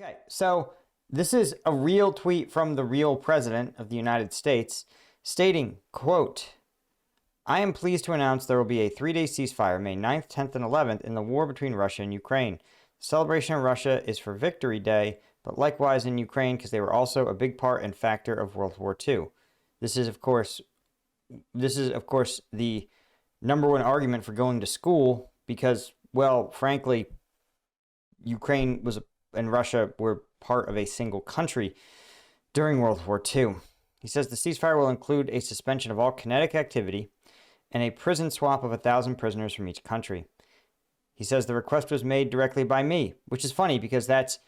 Okay, so this is a real tweet from the real president of the United States stating, quote, "I am pleased to announce there will be a 3-day ceasefire May 9th, 10th, and 11th in the war between Russia and Ukraine. The celebration in Russia is for Victory Day, but likewise in Ukraine because they were also a big part and factor of World War II. This is, of course, the number one argument for going to school because, well, frankly, Ukraine and Russia were part of a single country during World War II. He says the ceasefire will include a suspension of all kinetic activity and a prison swap of 1,000 prisoners from each country. He says the request was made directly by me, which is funny because that's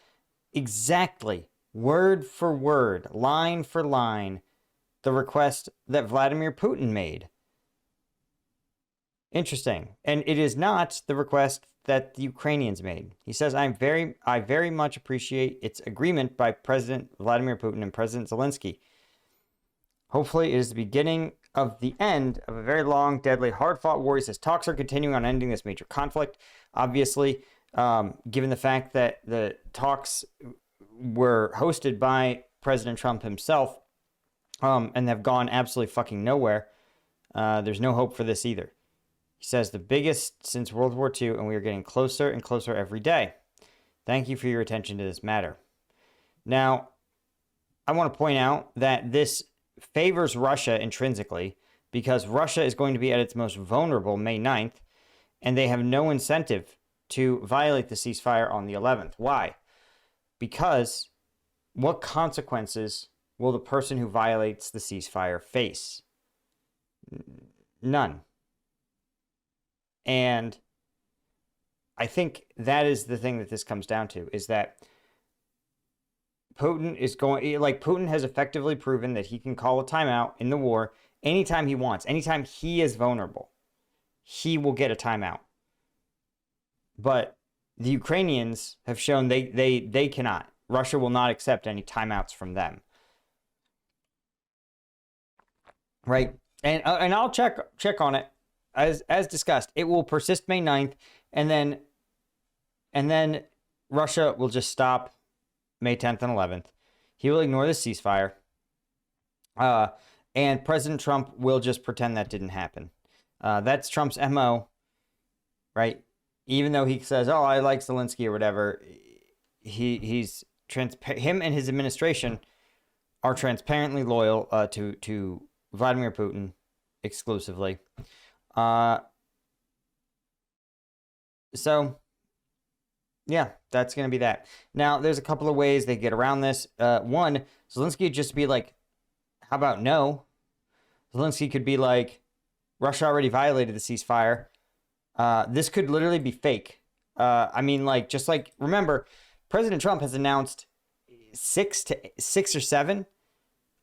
exactly, word for word, line for line, the request that Vladimir Putin made. Interesting. And it is not the request that the Ukrainians made. He says, I very much appreciate its agreement by President Vladimir Putin and President Zelensky. Hopefully it is the beginning of the end of a very long, deadly, hard-fought war. He says talks are continuing on ending this major conflict. Obviously, given the fact that the talks were hosted by President Trump himself and have gone absolutely fucking nowhere, there's no hope for this either. He says the biggest since World War II, and we are getting closer and closer every day. Thank you for your attention to this matter. Now, I want to point out that this favors Russia intrinsically because Russia is going to be at its most vulnerable May 9th, and they have no incentive to violate the ceasefire on the 11th. Why? Because what consequences will the person who violates the ceasefire face? None. And I think that is the thing that this comes down to, is that Putin has effectively proven that he can call a timeout in the war anytime he wants. Anytime he is vulnerable, he will get a timeout. But the Ukrainians have shown they cannot. Russia will not accept any timeouts from them. Right? And I'll check on it. As discussed, it will persist May 9th, and then Russia will just stop May 10th and 11th. He will ignore the ceasefire, and President Trump will just pretend that didn't happen. That's Trump's MO, right? Even though he says, "Oh, I like Zelensky" or whatever, him and his administration are transparently loyal to Vladimir Putin exclusively. So, yeah, that's going to be that. Now, there's a couple of ways they get around this. One, Zelensky would just be like, how about no? Zelensky could be like, Russia already violated the ceasefire. This could literally be fake. Remember, President Trump has announced 6 or 7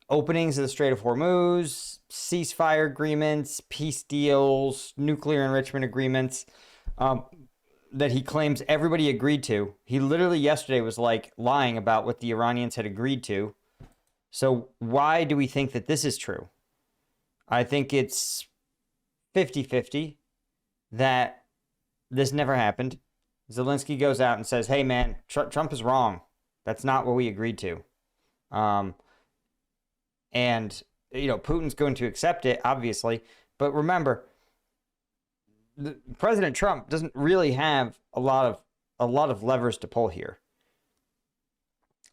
openings of the Strait of Hormuz, ceasefire agreements, peace deals, nuclear enrichment agreements that he claims everybody agreed to. He literally yesterday was like lying about what the Iranians had agreed to. So why do we think that this is true? I think it's 50-50 that this never happened. Zelensky goes out and says, hey man, Trump is wrong. That's not what we agreed to. And, Putin's going to accept it, obviously. But remember, President Trump doesn't really have a lot of levers to pull here.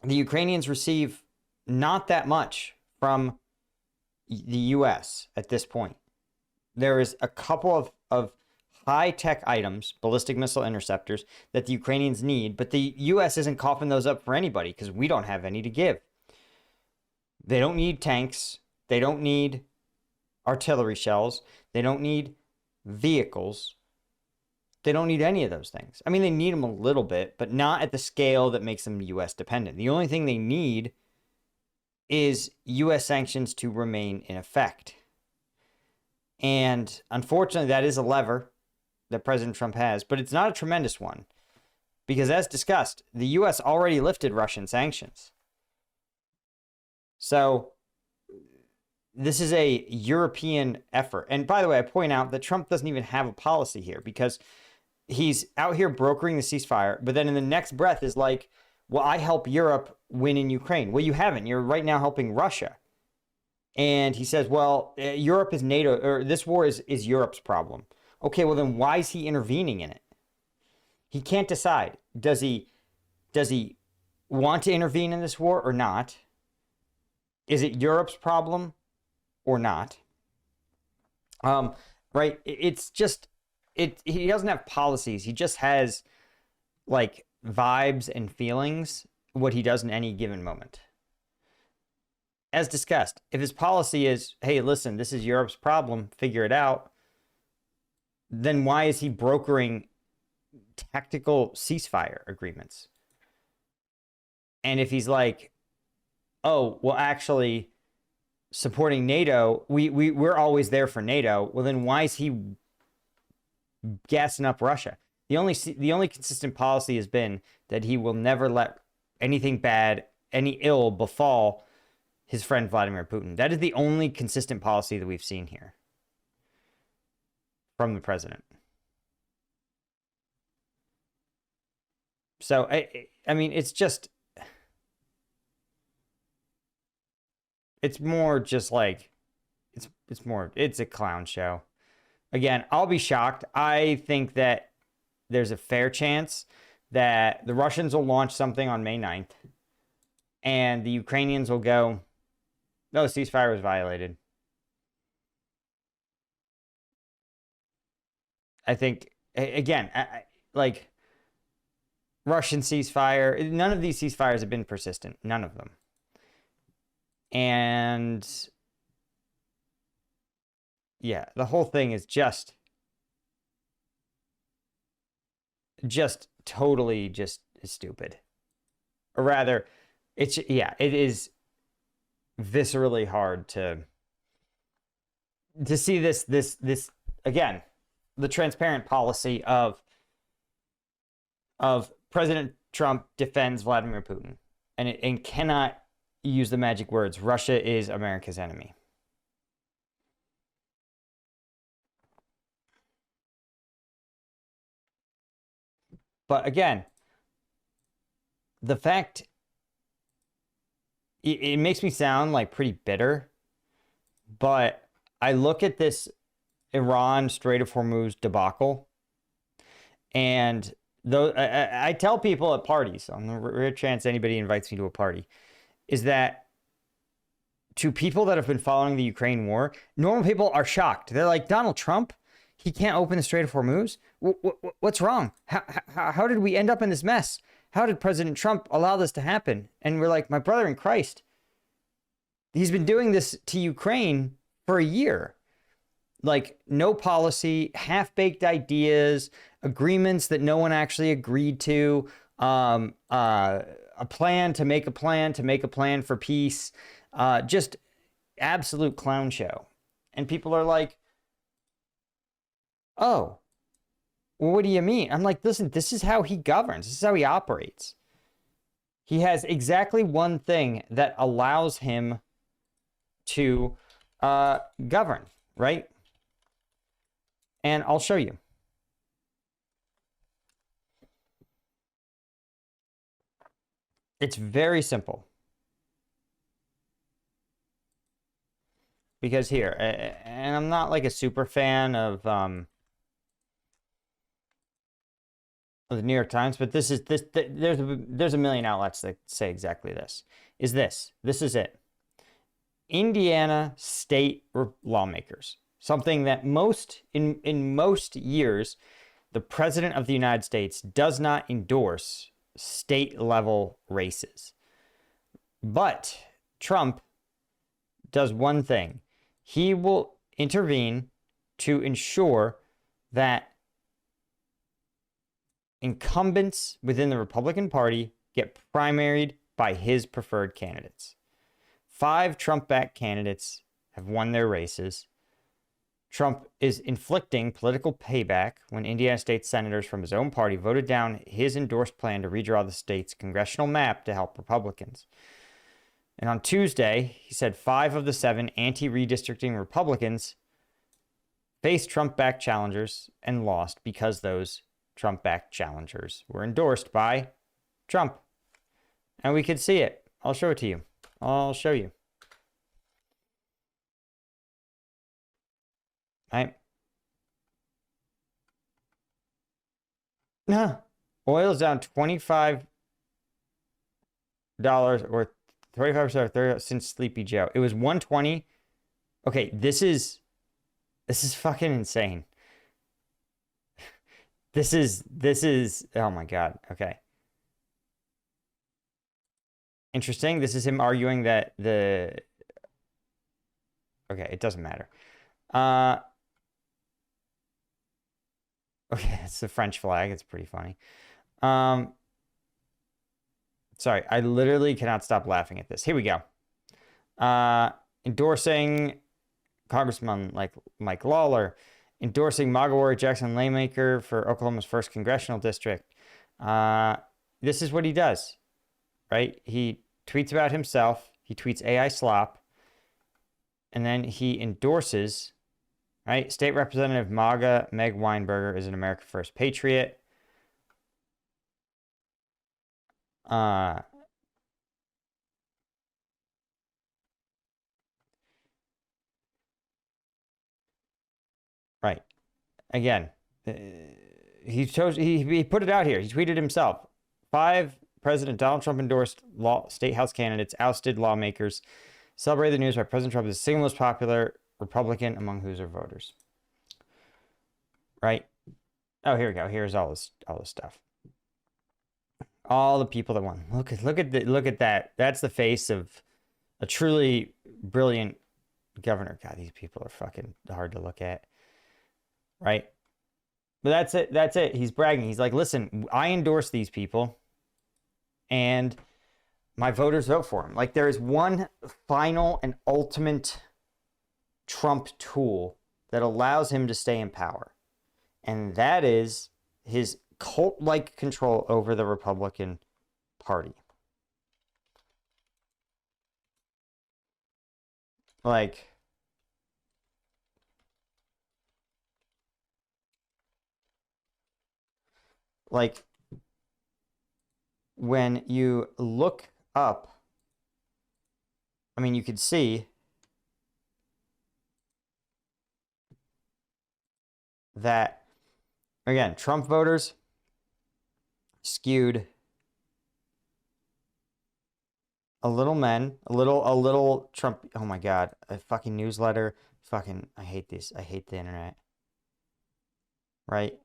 The Ukrainians receive not that much from the U.S. at this point. There is a couple of high-tech items, ballistic missile interceptors, that the Ukrainians need, but the U.S. isn't coughing those up for anybody because we don't have any to give. They don't need tanks. They don't need artillery shells. They don't need vehicles. They don't need any of those things. I mean, they need them a little bit, but not at the scale that makes them U.S. dependent. The only thing they need is U.S. sanctions to remain in effect. And unfortunately, that is a lever that President Trump has, but it's not a tremendous one. Because as discussed, the U.S. already lifted Russian sanctions. So this is a European effort. And by the way, I point out that Trump doesn't even have a policy here because he's out here brokering the ceasefire, but then in the next breath is like, well, I help Europe win in Ukraine. Well, you haven't. You're right now helping Russia. And he says, well, Europe is NATO, or this war is Europe's problem. Okay, well then why is he intervening in it? He can't decide. Does he want to intervene in this war or not? Is it Europe's problem or not? Right? It's just he doesn't have policies. He just has like vibes and feelings, what he does in any given moment. As discussed, if his policy is, hey, listen, this is Europe's problem, figure it out, then why is he brokering tactical ceasefire agreements? And if he's like, oh, well, actually supporting NATO, we're always there for NATO, well, then why is he gassing up Russia? The only consistent policy has been that he will never let anything bad, any ill befall his friend Vladimir Putin. That is the only consistent policy that we've seen here from the president. So, I mean, it's more just like, it's a clown show. Again, I'll be shocked. I think that there's a fair chance that the Russians will launch something on May 9th and the Ukrainians will go, no, ceasefire was violated. I think, again, like Russian ceasefire, none of these ceasefires have been persistent. None of them. And yeah, the whole thing is just totally just stupid. Or rather, it is viscerally hard to see this again, the transparent policy of President Trump defends Vladimir Putin and cannot use the magic words, Russia is America's enemy. But again, the fact, it makes me sound like pretty bitter, but I look at this Iran Strait of Hormuz debacle, and though I tell people at parties, on the rare chance anybody invites me to a party, is that to people that have been following the Ukraine war, normal people are shocked. They're like, Donald Trump, he can't open the Strait of Hormuz? What's wrong? How did we end up in this mess? How did President Trump allow this to happen? And we're like, my brother in Christ, he's been doing this to Ukraine for a year. Like, no policy, half-baked ideas, agreements that no one actually agreed to, a plan to make a plan to make a plan for peace, just absolute clown show. And people are like, oh, well, what do you mean? I'm like, listen, this is how he governs. This is how he operates. He has exactly one thing that allows him to govern, right? And I'll show you. It's very simple. Because here, and I'm not like a super fan of the New York Times, but there's a million outlets that say exactly this. This is it. Indiana state lawmakers, something that in most years, the President of the United States does not endorse state level races. But Trump does one thing. He will intervene to ensure that incumbents within the Republican Party get primaried by his preferred candidates. 5 Trump-backed candidates have won their races. Trump is inflicting political payback when Indiana state senators from his own party voted down his endorsed plan to redraw the state's congressional map to help Republicans. And on Tuesday, he said 5 of the 7 anti-redistricting Republicans faced Trump-backed challengers and lost because those Trump-backed challengers were endorsed by Trump. And we could see it. I'll show it to you. I'll show you. Right? Nah. Oil's down $25 or 35% or 30 since Sleepy Joe. It was 120. Okay, this is fucking insane. This is oh my God. Okay. Interesting. This is him arguing that the okay, it doesn't matter. Okay, it's the French flag. It's pretty funny. Sorry, I literally cannot stop laughing at this. Here we go. Endorsing Congressman like Mike Lawler, endorsing MAGA warrior Jackson Laymaker for Oklahoma's 1st congressional district. This is what he does, right? He tweets about himself. He tweets AI slop. And then he endorses, right? State Representative MAGA Meg Weinberger is an America First patriot. Right. Again, he put it out here. He tweeted himself. 5 President Donald Trump endorsed state house candidates, ousted lawmakers. Celebrated the news by President Trump as the single most popular Republican among Hoosier voters. Right? Oh, here we go. Here's all this stuff. All the people that won. Look at that. That's the face of a truly brilliant governor. God, these people are fucking hard to look at. Right? But that's it. That's it. He's bragging. He's like, listen, I endorse these people and my voters vote for him. Like, there is one final and ultimate Trump tool that allows him to stay in power. And that is his cult-like control over the Republican Party. Like, when you look up, I mean, you could see that, again, Trump voters skewed a little Trump. Oh my God, a fucking newsletter. Fucking, I hate this. I hate the internet. Right?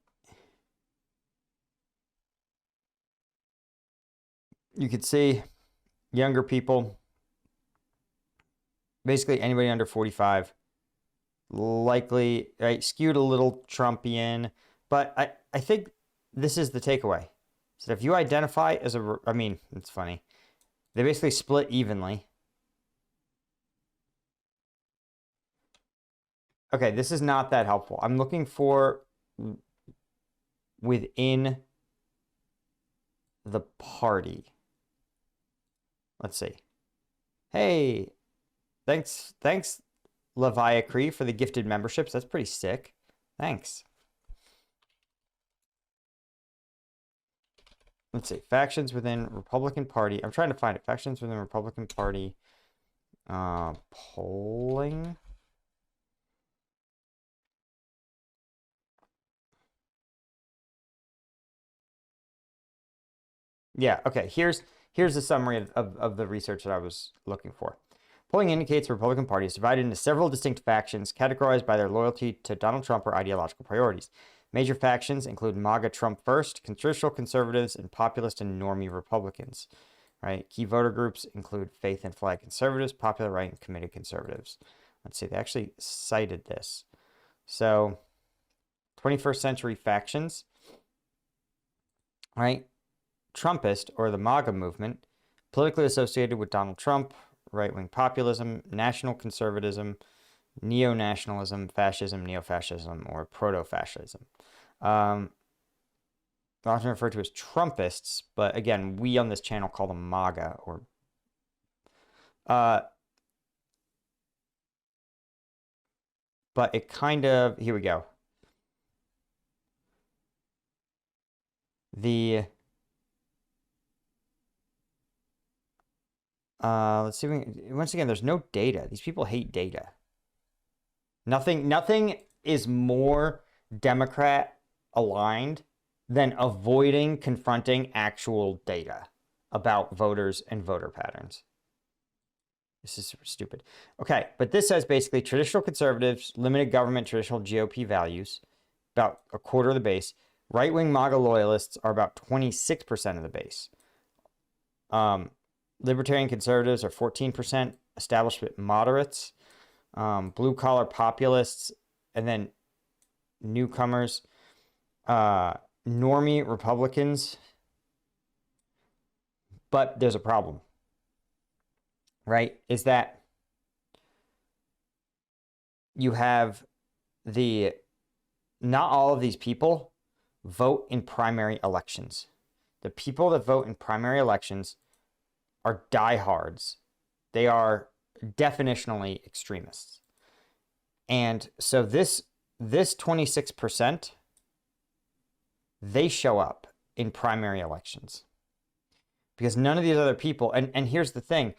You could see younger people, basically anybody under 45, likely, right, skewed a little Trumpian. But I think this is the takeaway. So if you identify as I mean, it's funny. They basically split evenly. Okay, this is not that helpful. I'm looking for within the party. Let's see. Hey, thanks, Leviacree, for the gifted memberships. That's pretty sick. Thanks. Let's see. Factions within Republican Party. I'm trying to find it. Factions within Republican Party. Polling. Yeah, okay. Here's a summary of the research that I was looking for. Polling indicates the Republican Party is divided into several distinct factions categorized by their loyalty to Donald Trump or ideological priorities. Major factions include MAGA Trump first, constitutional conservatives, and populist and normie Republicans. Right? Key voter groups include faith and flag conservatives, popular right, and committed conservatives. Let's see, they actually cited this. So, 21st century factions, right? Trumpist, or the MAGA movement, politically associated with Donald Trump, right-wing populism, national conservatism, neo-nationalism, fascism, neo-fascism, or proto-fascism. Often referred to as Trumpists, but again, we on this channel call them MAGA, or but it kind of, here we go. Let's see. Once again, there's no data. These people hate data. Nothing is more Democrat aligned than avoiding confronting actual data about voters and voter patterns. This is super stupid. Okay, but this says basically traditional conservatives, limited government, traditional GOP values, about a quarter of the base. Right-wing MAGA loyalists are about 26% of the base. Libertarian conservatives are 14%, establishment moderates, blue-collar populists, and then newcomers, normie Republicans. But there's a problem, right? Is that you have not all of these people vote in primary elections. The people that vote in primary elections are diehards. They are definitionally extremists. And so this 26%, they show up in primary elections. Because none of these other people, and here's the thing,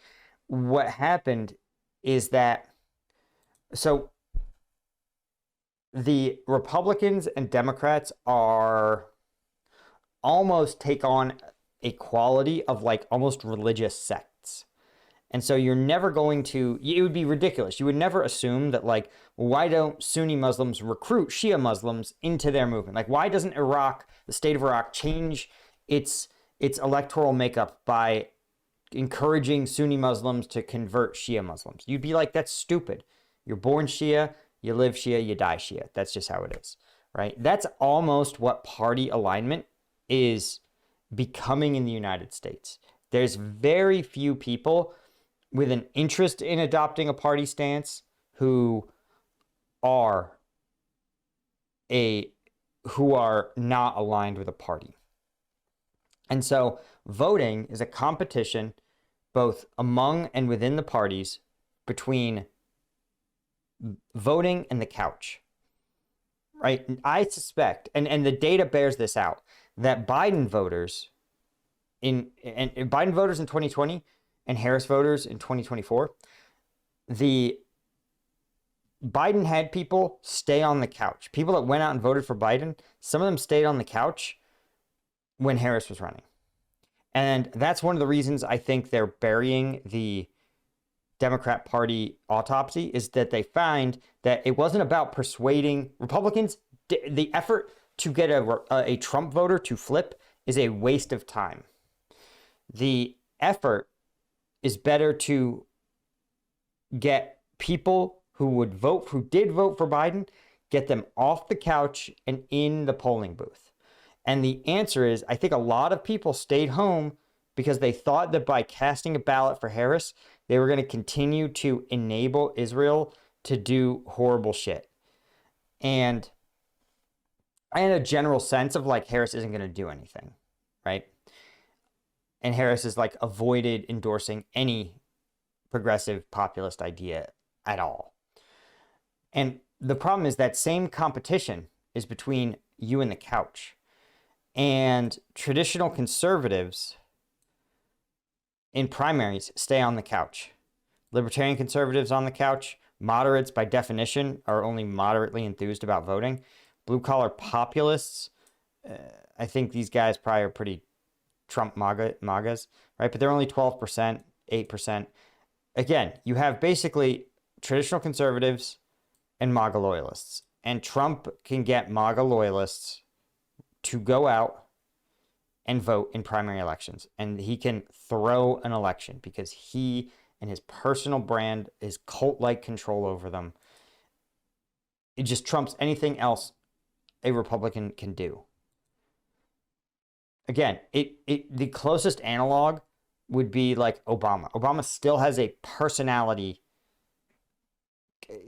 what happened is that, so the Republicans and Democrats are almost take on a quality of like almost religious sects. And so you're never going to, it would be ridiculous. You would never assume that like, why don't Sunni Muslims recruit Shia Muslims into their movement? Like, why doesn't Iraq, the state of Iraq, change its electoral makeup by encouraging Sunni Muslims to convert Shia Muslims? You'd be like, that's stupid. You're born Shia, you live Shia, you die Shia. That's just how it is, right? That's almost what party alignment is becoming in the United States. There's very few people with an interest in adopting a party stance who are not aligned with a party. And so voting is a competition both among and within the parties between voting and the couch, right? And I suspect, and the data bears this out, that Biden voters in 2020 and Harris voters in 2024, the Biden had people stay on the couch. People that went out and voted for Biden, some of them stayed on the couch when Harris was running. And that's one of the reasons I think they're burying the Democrat Party autopsy, is that they find that it wasn't about persuading Republicans. The effort to get a Trump voter to flip is a waste of time. The effort is better to get people who did vote for Biden, get them off the couch and in the polling booth. And the answer is, I think a lot of people stayed home because they thought that by casting a ballot for Harris, they were going to continue to enable Israel to do horrible shit. And I had a general sense of like Harris isn't going to do anything, right? And Harris has like avoided endorsing any progressive populist idea at all. And the problem is that same competition is between you and the couch. And traditional conservatives in primaries stay on the couch. Libertarian conservatives on the couch. Moderates, by definition, are only moderately enthused about voting. Blue-collar populists, I think these guys probably are pretty Trump MAGAs, right? But they're only 12%, 8%. Again, you have basically traditional conservatives and MAGA loyalists. And Trump can get MAGA loyalists to go out and vote in primary elections. And he can throw an election because he and his personal brand, his cult-like control over them, it just trumps anything else a Republican can do. Again, the closest analog would be like Obama. Obama still has a personality,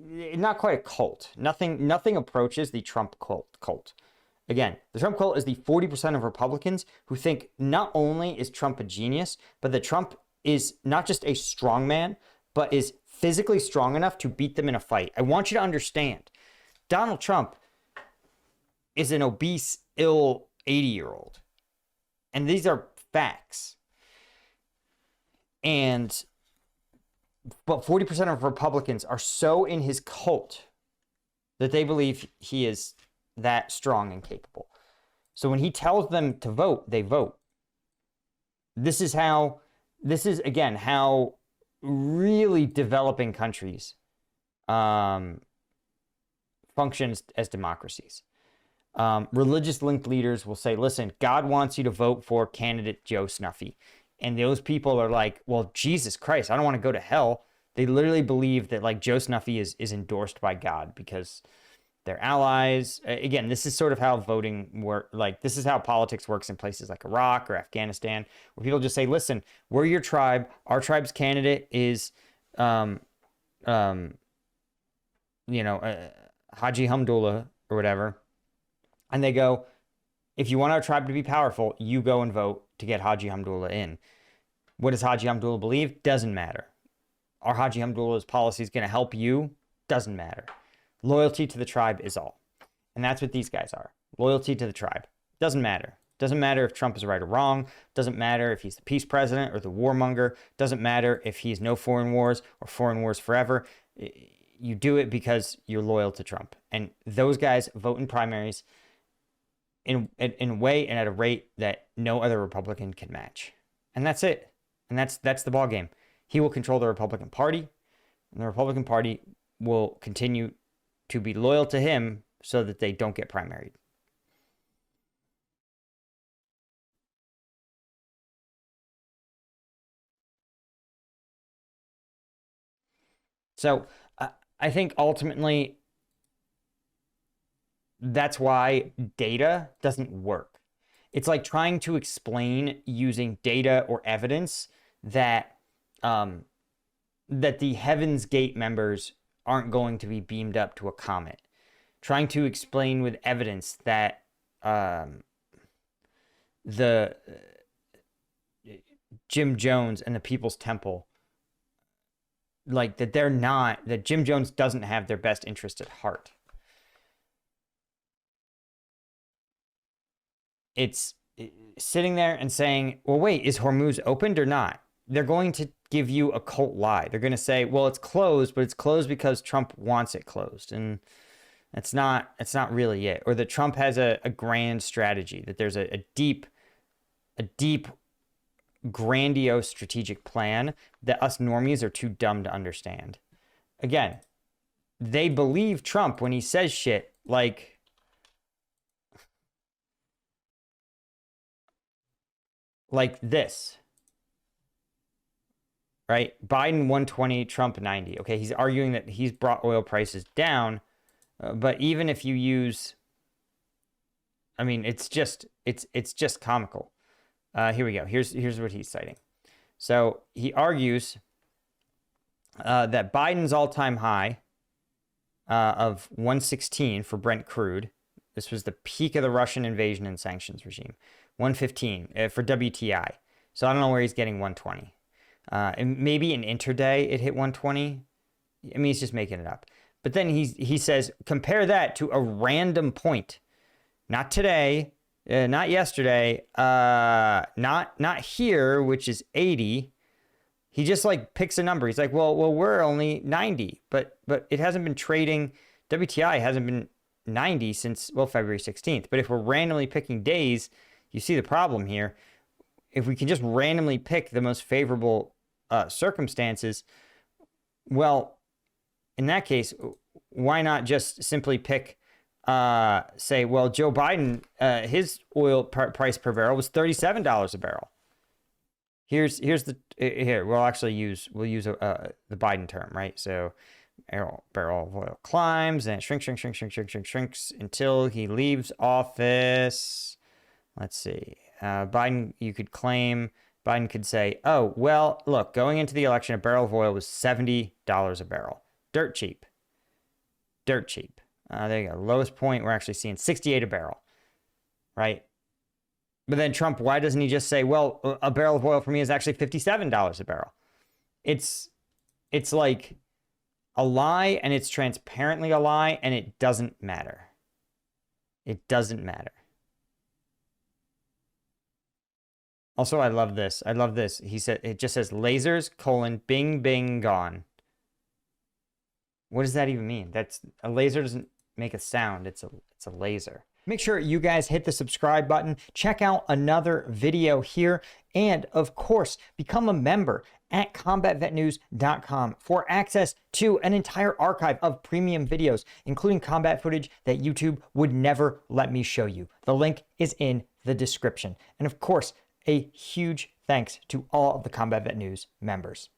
not quite a cult. Nothing approaches the Trump cult. Again, the Trump cult is the 40% of Republicans who think not only is Trump a genius, but that Trump is not just a strong man, but is physically strong enough to beat them in a fight. I want you to understand, Donald Trump is an obese, ill 80-year-old. And these are facts. And But 40% of Republicans are so in his cult that they believe he is that strong and capable. So when he tells them to vote, they vote. This is again how really developing countries functions as democracies. Religious linked leaders will say, listen, God wants you to vote for candidate Joe Snuffy. And those people are like, well, Jesus Christ, I don't want to go to hell. They literally believe that like Joe Snuffy is endorsed by God because they're allies. Again, this is sort of how voting work. Like this is how politics works in places like Iraq or Afghanistan, where people just say, listen, we're your tribe. Our tribe's candidate is, Haji Hamdullah or whatever. And they go, if you want our tribe to be powerful, you go and vote to get Haji Hamdullah in. What does Haji Hamdullah believe? Doesn't matter. Are Haji Hamdullah's policies going to help you? Doesn't matter. Loyalty to the tribe is all. And that's what these guys are. Loyalty to the tribe. Doesn't matter. Doesn't matter if Trump is right or wrong. Doesn't matter if he's the peace president or the warmonger. Doesn't matter if he's no foreign wars or foreign wars forever. You do it because you're loyal to Trump. And those guys vote in primaries in a way and at a rate that no other Republican can match. And that's it. And that's the ball game. He will control the Republican Party, and the Republican Party will continue to be loyal to him so that they don't get primaried. So I think ultimately that's why data doesn't work. It's like trying to explain using data or evidence that that the Heaven's Gate members aren't going to be beamed up to a comet. Trying to explain with evidence that the Jim Jones and the People's Temple, like that Jim Jones doesn't have their best interest at heart. It's sitting there and saying, well, wait, is Hormuz opened or not? They're going to give you a cult lie. They're going to say, well, it's closed, but it's closed because Trump wants it closed. And it's not really it. Or that Trump has a grand strategy, that there's a deep, grandiose strategic plan that us normies are too dumb to understand. Again, they believe Trump when he says shit like this, right? Biden 120, Trump 90. Okay, he's arguing that he's brought oil prices down, but even if you use, I mean, it's just comical. Here we go. Here's what he's citing. So he argues that Biden's all-time high of 116 for Brent crude. This was the peak of the Russian invasion and sanctions regime. 115 for WTI. So I don't know where he's getting 120. And maybe in intraday it hit 120. I mean, he's just making it up. But then he says, compare that to a random point. Not today, not yesterday, not here, which is 80. He just like picks a number. He's like, well, we're only 90, but it hasn't been trading. WTI hasn't been 90 since, well, February 16th. But if we're randomly picking days, you see the problem here. If we can just randomly pick the most favorable circumstances, well, in that case, why not just simply pick, say, well, Joe Biden, his oil price per barrel was $37 a barrel. Here's the we'll use the Biden term, right? So barrel of oil climbs and it shrinks until he leaves office. Let's see. Biden could say, oh, well, look, going into the election, a barrel of oil was $70 a barrel. Dirt cheap. There you go. Lowest point, we're actually seeing 68 a barrel, right? But then Trump, why doesn't he just say, well, a barrel of oil for me is actually $57 a barrel? It's like a lie, and it's transparently a lie, and it doesn't matter. It doesn't matter. Also, I love this. I love this. He said, it just says lasers, bing, bing, gone. What does that even mean? That's a laser doesn't make a sound. It's a laser. Make sure you guys hit the subscribe button, check out another video here, and of course, become a member at combatvetnews.com for access to an entire archive of premium videos, including combat footage that YouTube would never let me show you. The link is in the description. And of course, a huge thanks to all of the Combat Vet News members.